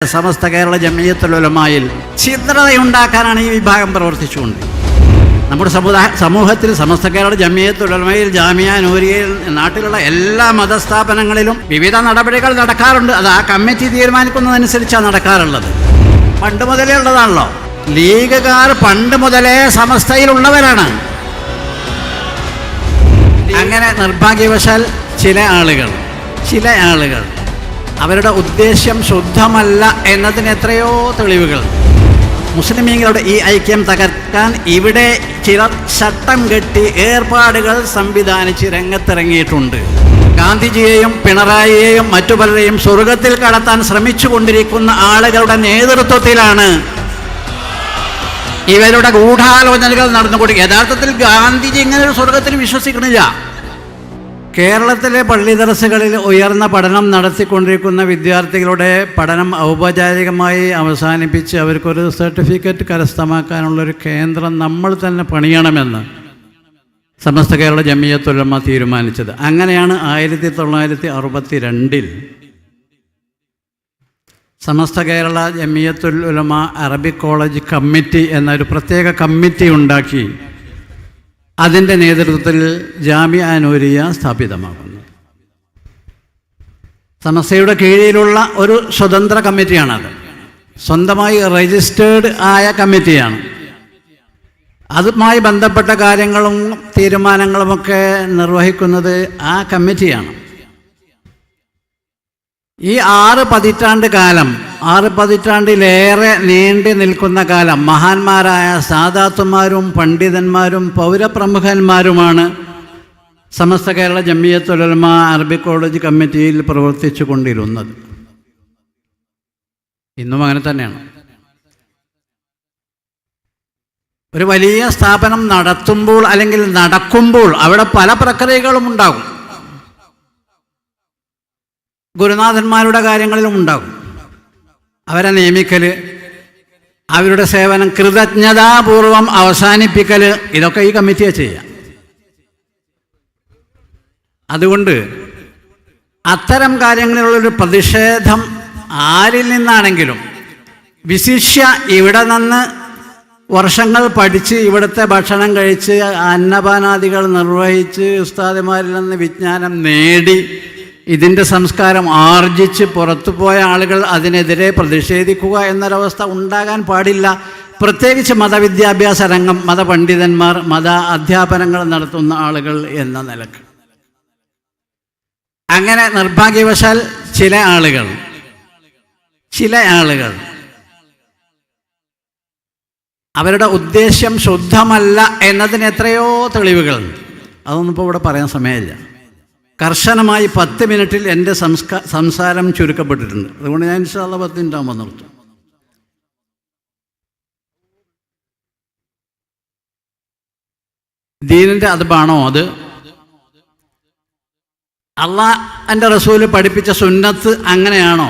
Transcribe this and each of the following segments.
സമസ്ത കേരള ജംഇയ്യത്തുൽ ഉലമായിൽ ഛിദ്രതയുണ്ടാക്കാനാണ് ഈ വിഭാഗം പ്രവർത്തിച്ചുകൊണ്ട്. നമ്മുടെ സമൂഹത്തിൽ സമസ്ത കേരള ജംഇയ്യത്തുൽ ഉലമായിൽ, ജാമിയ നൂരിയയിൽ, നാട്ടിലുള്ള എല്ലാ മതസ്ഥാപനങ്ങളിലും വിവിധ നടപടികൾ നടക്കാറുണ്ട്. അത് ആ കമ്മിറ്റി തീരുമാനിക്കുന്നതനുസരിച്ചാണ് നടക്കാറുള്ളത്. പണ്ട് മുതലേ ഉള്ളതാണല്ലോ. ലീഗുകാർ പണ്ട് മുതലേ സമസ്തയിലുള്ളവരാണ്. അങ്ങനെ നിർഭാഗ്യവശാൽ ചില ആളുകൾ അവരുടെ ഉദ്ദേശ്യം ശുദ്ധമല്ല എന്നതിന് എത്രയോ തെളിവുകൾ. മുസ്ലിമീങ്ങളുടെ ഈ ഐക്യം തകർക്കാൻ ഇവിടെ ചിലർ ചട്ടം കെട്ടി ഏർപ്പാടുകൾ സംവിധാനിച്ച് രംഗത്തിറങ്ങിയിട്ടുണ്ട്. ഗാന്ധിജിയെയും പിണറായിയെയും മറ്റു പലരെയും സ്വർഗത്തിൽ കടത്താൻ ശ്രമിച്ചുകൊണ്ടിരിക്കുന്ന ആളുകളുടെ നേതൃത്വത്തിലാണ് ഇവരുടെ ഗൂഢാലോചനകൾ നടന്നുകൊണ്ടിരിക്കുക. യഥാർത്ഥത്തിൽ ഗാന്ധിജി ഇങ്ങനെ ഒരു സ്വർഗത്തിൽ വിശ്വസിക്കണില്ല. കേരളത്തിലെ പള്ളി ദർസുകളിൽ ഉയർന്ന പഠനം നടത്തിക്കൊണ്ടിരിക്കുന്ന വിദ്യാർത്ഥികളുടെ പഠനം ഔപചാരികമായി അവസാനിപ്പിച്ച് അവർക്കൊരു സർട്ടിഫിക്കറ്റ് കരസ്ഥമാക്കാനുള്ളൊരു കേന്ദ്രം നമ്മൾ തന്നെ പണിയണമെന്ന് സമസ്ത കേരള ജംഇയ്യത്തുൽ ഉലമ തീരുമാനിച്ചത്. അങ്ങനെയാണ് 1962 സമസ്ത കേരള ജംഇയ്യത്തുൽ ഉലമ അറബിക് കോളേജ് കമ്മിറ്റി എന്നൊരു പ്രത്യേക കമ്മിറ്റി ഉണ്ടാക്കി അതിൻ്റെ നേതൃത്വത്തിൽ ജാമിഅ നൂരിയ സ്ഥാപിതമാകുന്നു. സമസ്തയുടെ കീഴിലുള്ള ഒരു സ്വതന്ത്ര കമ്മിറ്റിയാണത്. സ്വന്തമായി രജിസ്റ്റേർഡ് ആയ കമ്മിറ്റിയാണ്. അതുമായി ബന്ധപ്പെട്ട കാര്യങ്ങളും തീരുമാനങ്ങളുമൊക്കെ നിർവഹിക്കുന്നത് ആ കമ്മിറ്റിയാണ്. ഈ 6 പതിറ്റാണ്ടിലേറെ നീണ്ടു നിൽക്കുന്ന കാലം മഹാന്മാരായ സാദാത്തുമാരും പണ്ഡിതന്മാരും പൗരപ്രമുഖന്മാരുമാണ് സമസ്ത കേരള ജംഇയ്യത്തുൽ ഉലമ അറബിക് കോളേജ് കമ്മിറ്റിയിൽ പ്രവർത്തിച്ചു കൊണ്ടിരുന്നത്. ഇന്നും അങ്ങനെ തന്നെയാണ്. ഒരു വലിയ സ്ഥാപനം നടത്തുമ്പോൾ അല്ലെങ്കിൽ നടക്കുമ്പോൾ അവിടെ പല പ്രക്രിയകളും ഉണ്ടാകും. ഗുരുനാഥന്മാരുടെ കാര്യങ്ങളിലും ഉണ്ടാകും. അവരെ നിയമിക്കൽ, അവരുടെ സേവനം കൃതജ്ഞതാപൂർവം അവസാനിപ്പിക്കൽ, ഇതൊക്കെ ഈ കമ്മിറ്റിയെ ചെയ്യാം. അതുകൊണ്ട് അത്തരം കാര്യങ്ങളിലുള്ളൊരു പ്രതിഷേധം ആരിൽ നിന്നാണെങ്കിലും, വിശിഷ്യ ഇവിടെ നിന്ന് വർഷങ്ങൾ പഠിച്ച് ഇവിടുത്തെ ഭക്ഷണം കഴിച്ച് അന്നപാനാദികൾ നിർവഹിച്ച് ഉസ്താദുമാരിൽ നിന്ന് വിജ്ഞാനം നേടി ഇതിൻ്റെ സംസ്കാരം ആർജിച്ച് പുറത്തുപോയ ആളുകൾ അതിനെതിരെ പ്രതിഷേധിക്കുക എന്നൊരവസ്ഥ ഉണ്ടാകാൻ പാടില്ല. പ്രത്യേകിച്ച് മതവിദ്യാഭ്യാസ രംഗം, മതപണ്ഡിതന്മാർ, മത അധ്യാപനങ്ങൾ നടത്തുന്ന ആളുകൾ എന്ന നിലക്ക്. അങ്ങനെ നിർഭാഗ്യവശാൽ ചില ആളുകൾ അവരുടെ ഉദ്ദേശ്യം ശുദ്ധമല്ല എന്നതിന് എത്രയോ തെളിവുകളുണ്ട്. അതൊന്നും ഇപ്പോൾ ഇവിടെ പറയാൻ സമയമില്ല. കർശനമായി 10 മിനിറ്റിൽ എൻ്റെ സംസാരം ചുരുക്കപ്പെട്ടിട്ടുണ്ട്. അതുകൊണ്ട് ഞാൻ ഇൻഷാ അല്ലാഹ് 10 മിനിറ്റ് ആകുമ്പോൾ നിർത്തും. ദീനിൻ്റെ അദബാണോ അത്? അള്ളാഹുവിൻ്റെ റസൂൽ പഠിപ്പിച്ച സുന്നത്ത് അങ്ങനെയാണോ?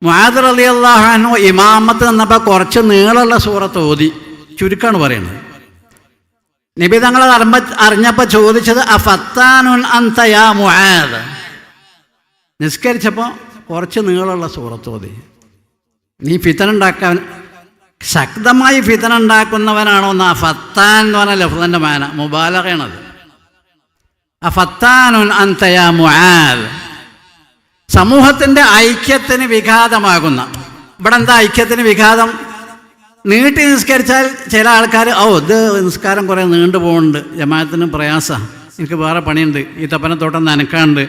മുആദ് റളിയല്ലാഹു അൻഹു ഇമാമത്ത് നിന്നപ്പോൾ കുറച്ച് നീളമുള്ള സൂറത്ത് ഓതി, ചുരുക്കാണ് പറയുന്നത്. നബി തങ്ങൾ അറിഞ്ഞപ്പോൾ ചോദിച്ചത് അഫത്താനുൻ അൻത യാ മുആദ്. നിസ്കരിച്ചപ്പോൾ കുറച്ച് നീളമുള്ള സൂറത്ത് ഓതി. നീ ശക്തമായി ഫിതന ഉണ്ടാക്കുന്നവനാണോ എന്ന് ഫത്താൻ എന്ന് പറഞ്ഞ ലഫ്ദിൻ്റെ മാന മുബാലഗയാണത്. അഫത്താനുൻ അൻത യാ മുആദ്. സമൂഹത്തിൻ്റെ ഐക്യത്തിന് വിഘാതമാകുന്ന, ഇവിടെ എന്താ ഐക്യത്തിന് വിഘാതം? നീട്ടി നിസ്കരിച്ചാൽ ചില ആൾക്കാർ ഇത് നിസ്കാരം കുറേ നീണ്ടു പോകുന്നുണ്ട്, ജമാഅത്തിന് പ്രയാസമാണ്, എനിക്ക് വേറെ പണിയുണ്ട്, ഈ തപ്പനത്തോട്ടം നനക്കാണ്ട്,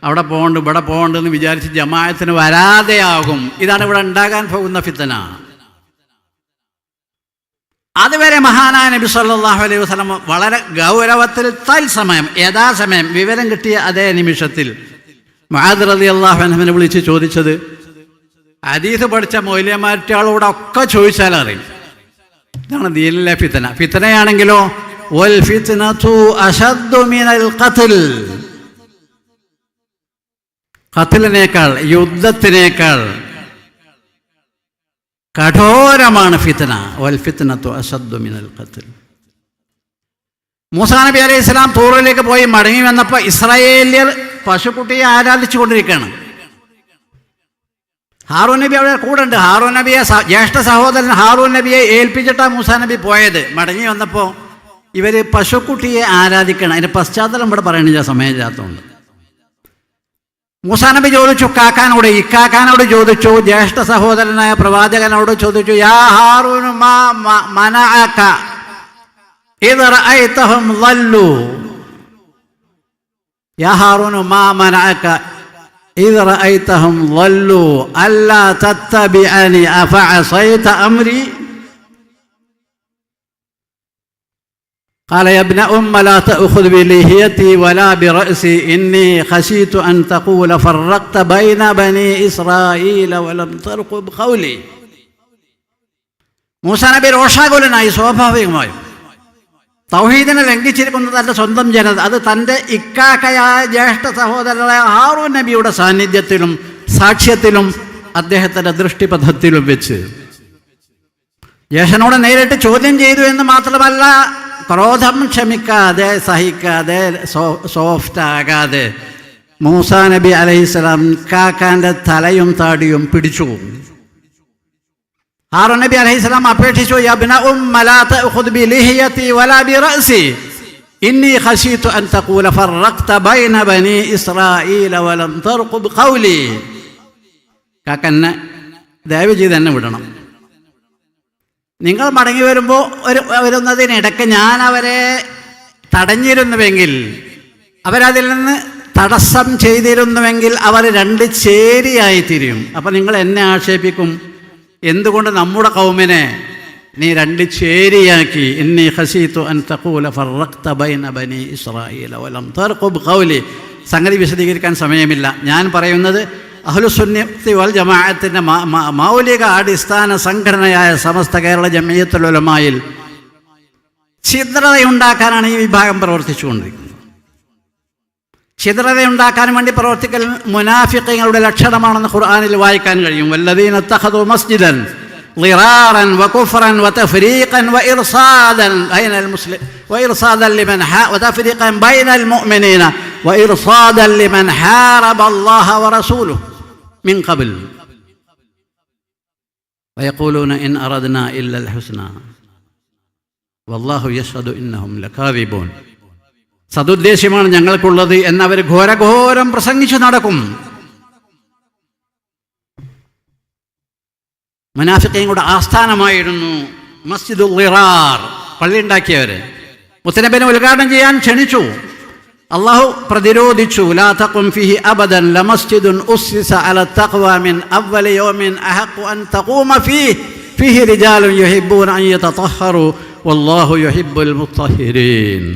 അവിടെ പോകുന്നുണ്ട് ഇവിടെ പോകുന്നുണ്ട് എന്ന് വിചാരിച്ച് ജമാഅത്തിന് വരാതെയാകും. ഇതാണ് ഇവിടെ ഉണ്ടാകാൻ പോകുന്ന ഫിത്തന. അതുവരെ മഹാനായ നബി സല്ലല്ലാഹു അലൈഹി വസല്ലം വളരെ ഗൗരവത്തിൽ തത്സമയം യഥാസമയം വിവരം കിട്ടിയ അതേ നിമിഷത്തിൽ മുആദ് റളിയല്ലാഹു അൻഹുവിനെ വിളിച്ച് ചോദിച്ചത്, ഹദീസ് പഠിച്ച മൗലവിമാരോടൊക്കെ ചോദിച്ചാൽ അറിയും, ഇതാണ് ദീനിലെ ഫിത്തന. ഫിത്തനയാണെങ്കിലോ വൽ ഫിത്നതു അശദ്ദു മിനൽ ഖത്ൽ. ഖത്ലിനേക്കാൾ, യുദ്ധത്തിനേക്കാൾ കഠോരമാണ് ഫിത്തന. വൽ ഫിത്നതു അശദ്ദു മിനൽ ഖത്ൽ. മൂസാ നബി അലൈഹി സ്വലാം തൂറിലേക്ക് പോയി മടങ്ങി വന്നപ്പോൾ ഇസ്രായേലിയർ പശുക്കുട്ടിയെ ആരാധിച്ചു കൊണ്ടിരിക്കുകയാണ്. ഹാറൂൻ നബി അവിടെ കൂടെ ഉണ്ട്. ഹാറൂൻ നബിയെ ജ്യേഷ്ഠ സഹോദരൻ ഹാറൂൻ നബിയെ ഏൽപ്പിച്ചിട്ടാണ് മൂസാ നബി പോയത്. മടങ്ങി വന്നപ്പോൾ ഇവർ പശുക്കുട്ടിയെ ആരാധിക്കണം. അതിൻ്റെ പശ്ചാത്തലം ഇവിടെ പറയണില്ല, സമയമില്ലാത്തതുകൊണ്ട്. മൂസാ നബി ചോദിച്ചു കാക്കാനോട്, ഇക്കാക്കാനോട് ചോദിച്ചു, ജ്യേഷ്ഠ സഹോദരനായ പ്രവാചകനോട് ചോദിച്ചു, യാ ഹാറൂനു മാ മനഅക ഇദ് റഅയ്തഹും ളല്ലു, യാ ഹാറൂനു മാ മനഅക ഇദ് റഅയ്തഹും ളല്ലു അല്ലാ തത്തബിഅനി അഫഅസൈത അംരി قال يا ابن لا تأخذ بلحيتي ولا برأسي إني خشيت أن تقول فرقت بين بني إسرائيل ولم ترقب قولي. മൂസാ നബി രോഷാകുലനായി. സ്വാഭാവികമായും തൗഹീദിനെ ലംഘിച്ചിരിക്കുന്നത് തൻ്റെ സ്വന്തം ജനത, അത് തൻ്റെ ഇക്കാക്കയായ ജ്യേഷ്ഠ സഹോദരനായ ഹാറൂൻ നബിയുടെ സാന്നിധ്യത്തിലും സാക്ഷ്യത്തിലും അദ്ദേഹത്തിൻ്റെ ദൃഷ്ടിപഥത്തിലും വെച്ച് ജ്യേഷ്ഠനോട് നേരിട്ട് ചോദ്യം ചെയ്തു എന്ന് മാത്രമല്ല, ക്രോധം ക്ഷമിക്കാതെ സഹിക്കാതെ സോഫ്റ്റ് ആകാതെ മൂസാ നബി അലൈഹിസ്സലാം കാക്കാൻ്റെ തലയും താടിയും പിടിച്ചു. ഹാറൂൻ നബി അലൈഹിസ്സലാം അപേക്ഷിച്ചു, യാ ഇബ്ന ലാ തഅഖുദ് ബിലിഹിയതി വലാ ബിറഅസി ഇന്നി ഖശീതു അൻ തഖൂല ഫറഖ്ത ബൈന ബനി ഇസ്രായീല വലം തർഖുബ് ഖൗലി. കാക്കന്നെ ദയവ് ചെയ്ത് എന്നെ വിടണം. നിങ്ങൾ മടങ്ങി വരുമ്പോൾ വരുന്നതിനിടയ്ക്ക് ഞാൻ അവരെ തടഞ്ഞിരുന്നുവെങ്കിൽ, അവരതിൽ നിന്ന് തടസ്സം ചെയ്തിരുന്നുവെങ്കിൽ അവർ രണ്ട് ചേരിയായി തിരിയും. അപ്പം നിങ്ങൾ എന്നെ ആക്ഷേപിക്കും, എന്തുകൊണ്ട് നമ്മുടെ കൗമിനെ നീ രണ്ട് ചേരിയാക്കി. ഇന്നി ഖശീതു അൻ തഖൂല ഫറഖ്ത ബൈന ബനി ഇസ്രായീല വലം തർഖുബ് ഖൗലി. സംഗതി വിശദീകരിക്കാൻ സമയമില്ല. ഞാൻ പറയുന്നത് അഹ്ലുസുന്നത്തി വൽ ജമാഅത്തിൻ്റെ മൗലിക അടിസ്ഥാന സംഘടനയായ സമസ്ത കേരള ജംഇയ്യത്തുൽ ഉലമായിൽ ഛിദ്രതയുണ്ടാക്കാനാണ് ഈ വിഭാഗം പ്രവർത്തിച്ചുകൊണ്ടിരിക്കുന്നത്. ഛിദ്രതയുണ്ടാക്കാൻ വേണ്ടി പ്രവർത്തിക്കൽ മുനാഫിഖീങ്ങളുടെ ലക്ഷണമാണെന്ന് ഖുർആനിൽ വായിക്കാൻ കഴിയും. വല്ലദീന ഇത്തഖദൂ മസ്ജിദൻ ളിറാറൻ വകുഫ്റൻ വതഫരീഖൻ വഇർസാദൻ ബൈനൽ മുസ്ലിം വഇർസാദൻ ലിമൻ വതഫരീഖൻ ബൈനൽ മുഅ്മിനീന വഇർസാദൻ ലിമൻ ഹാറബ അല്ലാഹ വറസൂലഹു മിൻ ഖബൽ വയഖൂലൂന ഇൻ അറദ്നാ ഇല്ലൽ ഹുസ്നാ വല്ലാഹു യശ്ഹദു ഇന്നഹും ലകാദിബൂൻ. സദുദ്ദേശമാണ് ഞങ്ങൾക്കുള്ളത് എന്നവർ ഘോരഘോരം പ്രസംഗിച്ചു നടക്കും. മുനാഫിഖീങ്ങളുടെ ആസ്ഥാനമായിരുന്നു മസ്ജിദുൽ ളിറാർ, പള്ളി ഉണ്ടാക്കിയവർ. മുത്തനബിനെ ഉദ്ഘാടനം ചെയ്യാൻ ക്ഷണിച്ചു. അള്ളാഹു പ്രതിരോധിച്ചു. ലാ തഖും ഫീഹി അബദൻ ലമസ്ജിദുൻ ഉസ്സിസ അല തഖ്വ മിൻ അവ്വലി യൗമിൻ അഹഖു അൻ തഖൂമ ഫീഹി റിജാലുൻ യുഹിബ്ബൂന അൻ യതതഹറു വല്ലാഹു യുഹിബ്ബുൽ മുത്തഹിരീൻ.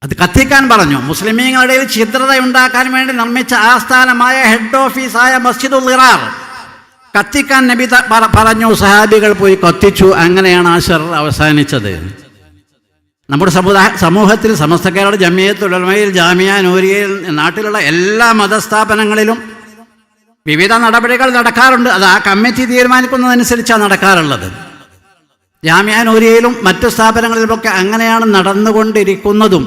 അത് കത്തിക്കാൻ പറഞ്ഞു. മുസ്ലിമീങ്ങളുടെ ഇടയിൽ ഛിദ്രത ഉണ്ടാക്കാൻ വേണ്ടി നിർമ്മിച്ച ആസ്ഥാനമായ ഹെഡ് ഓഫീസായ മസ്ജിദുൽ ളിറാർ കത്തിക്കാൻ നബി പറഞ്ഞു. സഹാബികൾ പോയി കത്തിച്ചു. അങ്ങനെയാണ് ആ ശർ അവസാനിച്ചത്. നമ്മുടെ സമൂഹത്തിൽ സമസ്ത കേരള ജംഇയ്യത്തുൽ ഉലമയിൽ ജാമിയ നൂരിയയിൽ നാട്ടിലുള്ള എല്ലാ മതസ്ഥാപനങ്ങളിലും വിവിധ നടപടികൾ നടക്കാറുണ്ട്. അത് ആ കമ്മിറ്റി തീരുമാനിക്കുന്നതനുസരിച്ചാണ് നടക്കാറുള്ളത്. ജാമിയ നൂരിയയിലും മറ്റു സ്ഥാപനങ്ങളിലുമൊക്കെ അങ്ങനെയാണ് നടന്നുകൊണ്ടിരിക്കുന്നതും.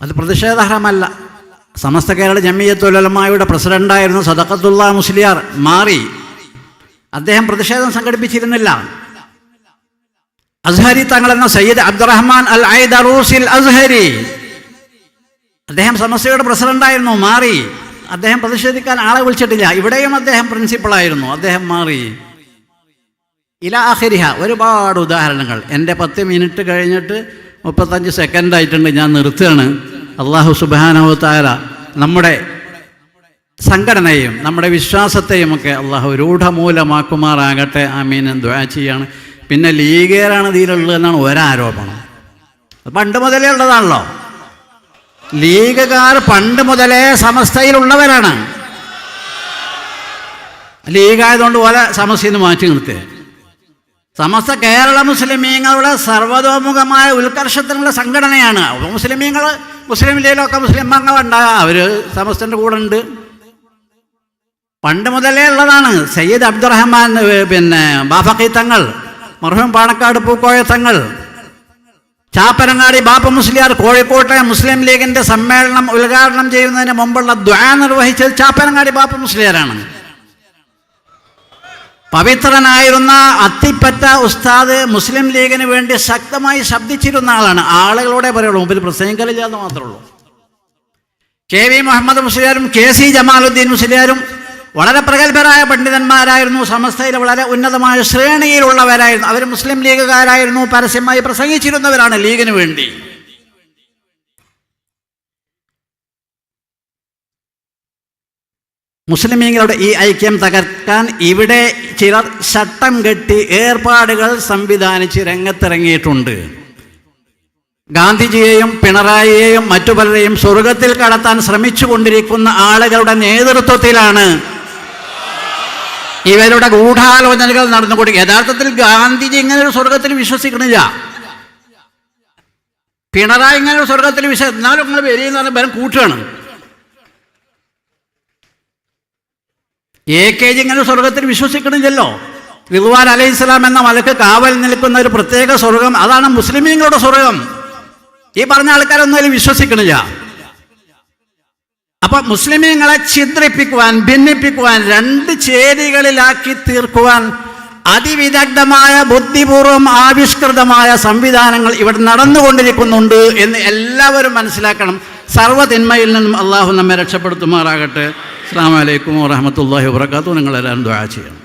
അത് പ്രതിഷേധാർഹമല്ല. സമസ്ത കേരള ജംഇയ്യത്തുൽ ഉലമായുടെ പ്രസിഡൻ്റായിരുന്നു സദഖത്തുള്ള മുസ്ലിയാർ, മാറി. അദ്ദേഹം പ്രതിഷേധം സംഘടിപ്പിച്ചിരുന്നില്ല. അസ്ഹരി തങ്ങളെന്ന സയ്യിദ് അബ്ദുറഹ്മാൻ അൽ ഐദറൂസിൽ അസ്ഹരി, അദ്ദേഹം സമസ്തയുടെ പ്രസിഡൻ്റായിരുന്നു, മാറി. അദ്ദേഹം പ്രതിഷേധിക്കാൻ ആളെ വിളിച്ചിട്ടില്ല. ഇവിടെയും അദ്ദേഹം പ്രിൻസിപ്പളായിരുന്നു, അദ്ദേഹം മാറി. ഇലാ ആഖിരിഹ. ഒരുപാട് ഉദാഹരണങ്ങൾ. എൻ്റെ 10 മിനിറ്റ് കഴിഞ്ഞിട്ട് 35 സെക്കൻഡായിട്ടുണ്ട്, ഞാൻ നിർത്തുകയാണ്. അള്ളാഹു സുബ്ഹാനഹു വ തആല നമ്മുടെ സംഘടനയും നമ്മുടെ വിശ്വാസത്തെയും ഒക്കെ അള്ളാഹു രൂഢമൂലമാക്കുമാറാകട്ടെ. ആമീൻ എന്ന് ദുആ ചെയ്യാണ്. പിന്നെ ലീഗേരാണ് ഇതിലുള്ളതെന്നാണ് ഒരാരോപണം. പണ്ട് മുതലേ ഉള്ളതാണല്ലോ. ലീഗുകാർ പണ്ട് മുതലേ സമസ്തയിലുള്ളവരാണ്. ലീഗായതുകൊണ്ട് പോലെ സമസ്തയിൽ നിന്ന് മാറ്റി നിർത്തുക. സമസ്ത കേരള മുസ്ലിമീങ്ങളുടെ സർവ്വതോമുഖമായ ഉത്കർഷത്തിനുള്ള സംഘടനയാണ്. മുസ്ലിമീങ്ങൾ മുസ്ലിം ലീഗിലൊക്കെ മുസ്ലിം അംഗങ്ങളുണ്ടാകുക, അവർ സമസ്തൻ്റെ കൂടെ ഉണ്ട്. പണ്ട് മുതലേ ഉള്ളതാണ്. സയ്യിദ് അബ്ദുറഹ്മാൻ ബാഫഖി തങ്ങൾ, മർഹൂം പാണക്കാട് പൂക്കോയ തങ്ങൾ, ചാപ്പരങ്ങാടി ബാപ്പ മുസ്ലിയാർ കോഴിക്കോട്ടെ മുസ്ലിം ലീഗിൻ്റെ സമ്മേളനം ഉദ്ഘാടനം ചെയ്യുന്നതിന് മുമ്പുള്ള ദുആ നിർവഹിച്ചത് ചാപ്പരങ്ങാടി ബാപ്പ മുസ്ലിയാരാണ്. പവിത്രനായിരുന്ന അത്തിപ്പറ്റ ഉസ്താദ് മുസ്ലിം ലീഗിന് വേണ്ടി ശക്തമായി ശബ്ദിച്ചിരുന്ന ആളാണ്. ആളുകളോടെ പറയുള്ളൂ, മുമ്പിൽ പ്രസംഗിക്കലില്ലാന്ന് മാത്രമേ ഉള്ളൂ. KV മുഹമ്മദ് മുസ്ലിയാരും KC ജമാലുദ്ദീൻ മുസ്ലിയാരും വളരെ പ്രഗത്ഭരായ പണ്ഡിതന്മാരായിരുന്നു. സമസ്തയിൽ വളരെ ഉന്നതമായ ശ്രേണിയിലുള്ളവരായിരുന്നു. അവർ മുസ്ലിം ലീഗുകാരായിരുന്നു, പരസ്യമായി പ്രസംഗിച്ചിരുന്നവരാണ് ലീഗിന് വേണ്ടി. മുസ്ലിമീങ്ങളുടെ ഈ ഐക്യം തകർക്കാൻ ഇവിടെ ചിലർ ചട്ടം കെട്ടി ഏർപ്പാടുകൾ സംവിധാനിച്ച് രംഗത്തിറങ്ങിയിട്ടുണ്ട്. ഗാന്ധിജിയെയും പിണറായിയെയും മറ്റു പലരെയും സ്വർഗത്തിൽ കടത്താൻ ശ്രമിച്ചു കൊണ്ടിരിക്കുന്ന ആളുകളുടെ നേതൃത്വത്തിലാണ് ഇവരുടെ ഗൂഢാലോചനകൾ നടന്നുകൊണ്ടിരിക്കുക. യഥാർത്ഥത്തിൽ ഗാന്ധിജി ഇങ്ങനെ ഒരു സ്വർഗത്തിൽ വിശ്വസിക്കണില്ല, പിണറായി ഇങ്ങനെ ഒരു സ്വർഗത്തിൽ എന്നാലും നിങ്ങൾ വരിയെന്ന് പറഞ്ഞാൽ ബലം കൂട്ടുകയാണ്. AKG ഇങ്ങനെ ഒരു സ്വർഗത്തിൽ വിശ്വസിക്കണില്ലല്ലോ. റിദ്വാൻ അലൈഹിസ്സലാം എന്ന മലക്ക് കാവൽ നിൽക്കുന്ന ഒരു പ്രത്യേക സ്വർഗം, അതാണ് മുസ്ലിമീങ്ങളുടെ സ്വർഗം. ഈ പറഞ്ഞ ആൾക്കാരൊന്നും അതിൽ വിശ്വസിക്കണില്ല. അപ്പൊ മുസ്ലിമീങ്ങളെ ഛിദ്രിപ്പിക്കുവാൻ, ഭിന്നിപ്പിക്കുവാൻ, രണ്ട് ചേരികളിലാക്കി തീർക്കുവാൻ അതിവിദഗ്ധമായ ബുദ്ധിപൂർവം ആവിഷ്കൃതമായ സംവിധാനങ്ങൾ ഇവിടെ നടന്നുകൊണ്ടിരിക്കുന്നുണ്ട് എന്ന് എല്ലാവരും മനസ്സിലാക്കണം. സർവ്വതിന്മയിൽ നിന്നും അള്ളാഹു നമ്മെ രക്ഷപ്പെടുത്തുമാറാകട്ടെ. അസ്സലാമു അലൈക്കും വറഹ്മത്തുള്ളാഹി വബറകാതുഹു. നിങ്ങളെല്ലാവരും ദുആ ചെയ്യണം.